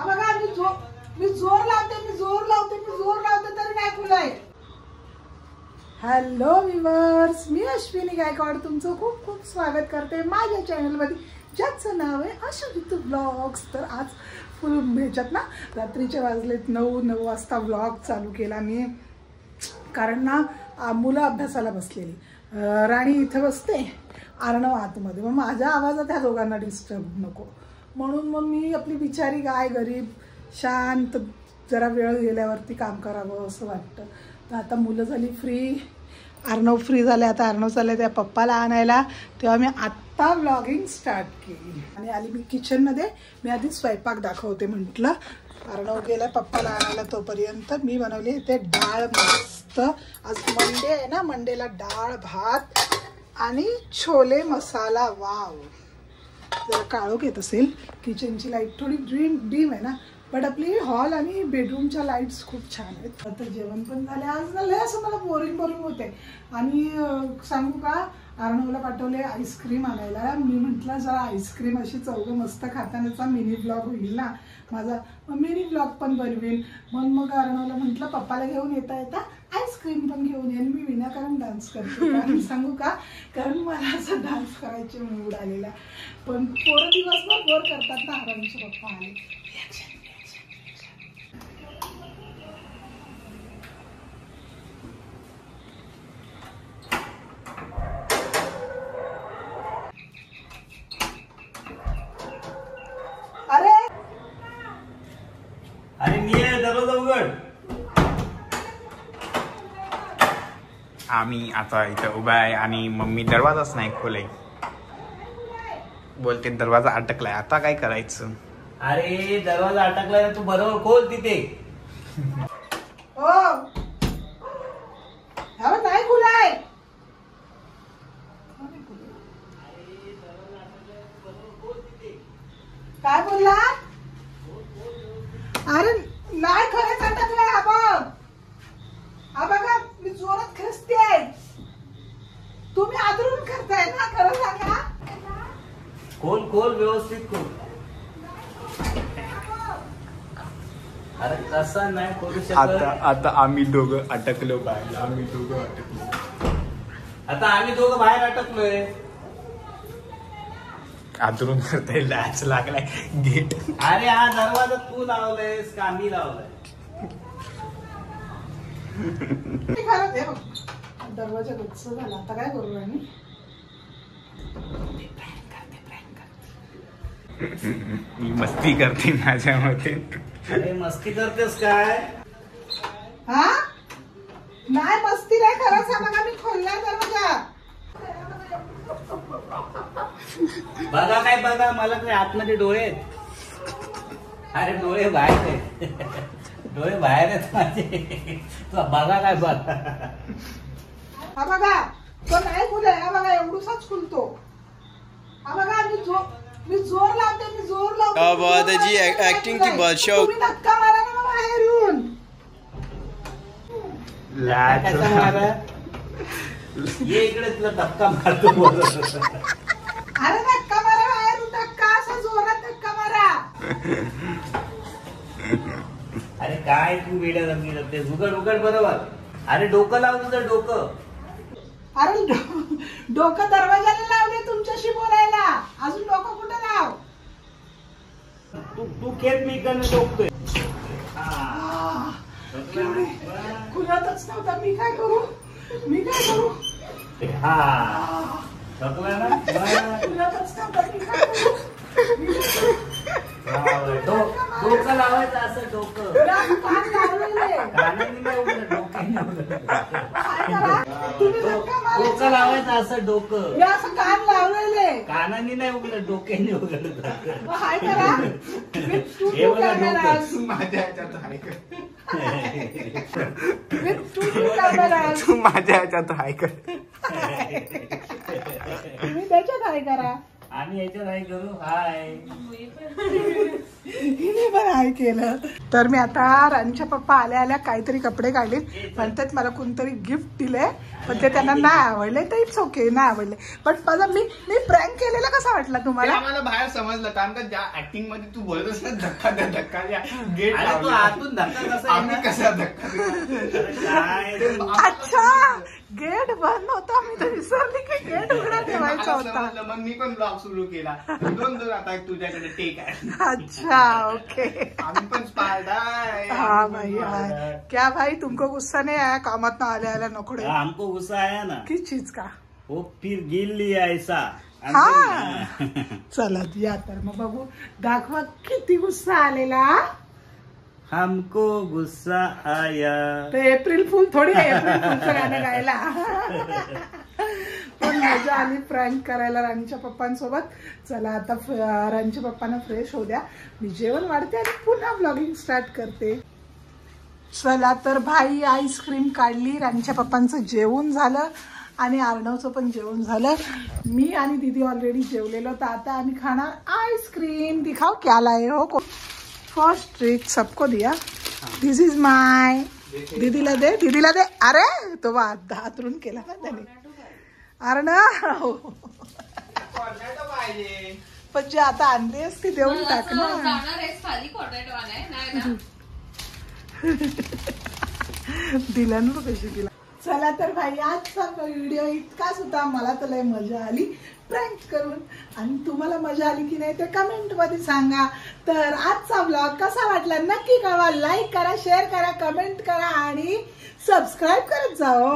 बघा मी जोर लावते तरी नाही खुलाय. हॅलो व्ह्यूअर्स, मी अश्विनी गायकवाड तुमचं खूप खूप स्वागत करते माझ्या चॅनलमध्ये, ज्याचं नाव आहे आशा ऋतू ब्लॉग्स. तर आज फुल ह्याच्यात ना रात्रीचे वाजलेत 9 वाजता व्लॉग चालू केला मी. कारण ना मुलं अभ्यासाला बसलेली, राणी इथं बसते, अर्णव आतमध्ये. मग माझ्या आवाजात ह्या दोघांना डिस्टर्ब नको म्हणून मग मी आपली बिचारी गाय गरीब शांत जरा वेळ गेल्यावरती काम करावं असं वाटतं. तर आता मुलं झाली फ्री, अर्णव फ्री झाले. आता अर्णव चालले त्या पप्पाला आणायला, तेव्हा मी आत्ता व्लॉगिंग स्टार्ट केली आणि आली मी किचनमध्ये. मी आधी स्वयंपाक दाखवते म्हटलं. अर्णव गेला पप्पाला आणायला, तोपर्यंत मी बनवली ते डाळ मस्त. आज मंडे आहे ना, मंडेला डाळ भात आणि छोले मसाला. वाव, जरा काळोख येत असेल, किचनची लाईट थोडी डीम आहे ना, बट आपली हॉल आणि बेडरूमच्या लाईट्स खूप छान आहेत. आता जेवण पण झाले. आज झालं असं मला बोरिंग होते आणि सांगू का, अर्णवला पाठवले आईस्क्रीम आणायला. मी म्हटलं जरा आईस्क्रीम अशी चौघं मस्त खातानाचा मिनी ब्लॉग होईल ना माझा, मिनी ब्लॉग पण बनवेल. मग अर्णवला म्हटलं पप्पाला घेऊन येता येता आईस्क्रीम पण घेऊन येईल. मी विनाकारण डान्स करते, कारण सांगू का, कारण मला असं डान्स करायचे मूड आलेला. पण पोरं दिवसभर बोर करतात ना. अर्णवचे पप्पा आले. अरे मी दरवाजा उघड. आम्ही आता इथं उभा आहे आणि मम्मी दरवाजाच नाही खोले, बोलते दरवाजा अटकलाय. आता काय करायचं? अरे दरवाजा अटकलाय ना, तू बरोबर खोल तिथे. हो नाही खुलाय. काय बोलला? अरे नाही, खरंच अटकलाय. हा बघा मी जोरात खेचते, तुम्ही आदरून करताय ना. खरं सांगा. खोल व्यवस्थित खोल. अरे कसं नाही करू शकत. आता आम्ही दोघं अटकलो बाहेर. आता आम्ही दोघं बाहेर अटकलोय. आदरून करता लॅच लागलाय गेट. अरे हा दरवाजा तू लावलायस का मी लावलाय? दरवाजा गच्च झाला. आता काय करू राणी? मी मस्ती करते माझ्या मते. अरे मस्ती करतेस काय? हा नाही मस्ती नाही, खरं सांगा. मी खोललाय दरवाजा. बघा काय बघा, मला काय आतमध्ये डोळे आहेत? अरे डोळे बाहेर आहेत. डोळे बाहेर आहेत माझे. बघा काय बघा. हा बघा तो नाही खुलाय. हा बघा एवढूसाच खुलतो. हा बघा मी जोर लावते. जी ऍक्टिंग की बादशाह. तुम्ही धक्का मारा ना बाहेर येऊन. ये इकडे तुला धक्का मारतो. अरे धक्का मारा बाहेर, धक्का असा जोरात धक्का मारा. अरे काय तू वेड्या रंगी लागते. उघड बरोबर. अरे डोकं लाव तुझं डोकं. अरे डोकं दरवाजाला लावले तुमच्याशी बोलायला, अजून डोकं कुठं लाव. तू खेळ, मी इकडनं डोकतोय. खुलतच नव्हता. मी काय करू? हा थकला ना. खुलतच नव्हता. मी काय करू? डोकं लावायचं असं. डोकं कान लावलेले. कानाने नाही उघडलं, डोक्याने उघडलं. तुम्ही धक्का मारा. डोकं लावायचं असं. डोकं मी असं कान लावलेले. कानाने नाही उघडलं, डोक्याने उघडलं. हाय करा. हे बघा डोकं. तू माझ्या ह्याच्यात आहे का? तुम्ही माझ्या ह्याच्यात आहे का? त्याच्यात हाय करा. आणि याच्यात हाय करू. हाय हिने पण हाय केलं. तर मी आता राणीच्या पप्पा आल्या काहीतरी कपडे काढले, म्हणतात मला कोणतरी गिफ्ट दिले, पण ते त्यांना नाही आवडले, तर इट्स ओके, नाही आवडले. पण माझा मी प्रँक केलेला कसा वाटला तुम्हाला? आम्हाला बाहेर समजलं, कारण का ज्या ऍक्टिंग मध्ये तू बोलत असत धक्का द्या धक्का द्या, गेट आतून धक्का कसा आम्ही कसा धक्का अच्छा, गेट बंद होता, मी तर विसरली की गेट उघडा ठेवायचा होता. मग मी पण ब्लॉग सुरू केला, दोन आता तुझ्याकडे टेक आहे. अच्छा, ओके. आम्ही पण स्पार्ट आहे. हाँ भाई, क्या भाई तुमको गुस्सा नहीं आया? कामात ना आल्या नकोडे. हमको गुस्सा आया ना. किस चीज का? वो फिर गिल लिया ऐसा. हा, चला या तर मग बघू, दाखवा किती गुस्सा आलेला. हमको गुस्सा आया. ते एप्रिल फुल थोडी एप्रिल फुलचं गाणं गायला. पण मजा आली प्रँक करायला राणीच्या पप्पांसोबत. चला आता राणीच्या पप्पांना फ्रेश होऊ द्या, मी जेवण वाढते आणि पुन्हा ब्लॉगिंग स्टार्ट करते. चला तर भाई आईस्क्रीम काढली, राणीच्या पप्पांचं जेवण झालं आणि अर्णवचं पण जेवण झालं. मी आणि दीदी ऑलरेडी जेवलेलो, तर आता आम्ही खाणार आईस्क्रीम. दिखाओ क्या लाए हो. फर्स्ट ट्रिक सबको दिया, दिस इज माय. दीदीला दे, दीदीला दे. अरे तो हातरून केला ना त्याने. अर्णव पण जे आता आणले असते देऊन टाक ना. दिला ना कशी दिला. चला तर भाई आजचा व्हिडिओ इतकाच होता. मला तर लय मजा आली प्रँक करून, आणि तुम्हाला मजा आली की नाही ते कमेंट मध्ये सांगा. तर आजचा ब्लॉग कसा वाटला नक्की कळवा. लाईक करा, शेअर करा, कमेंट करा आणि सबस्क्राईब करत जाओ.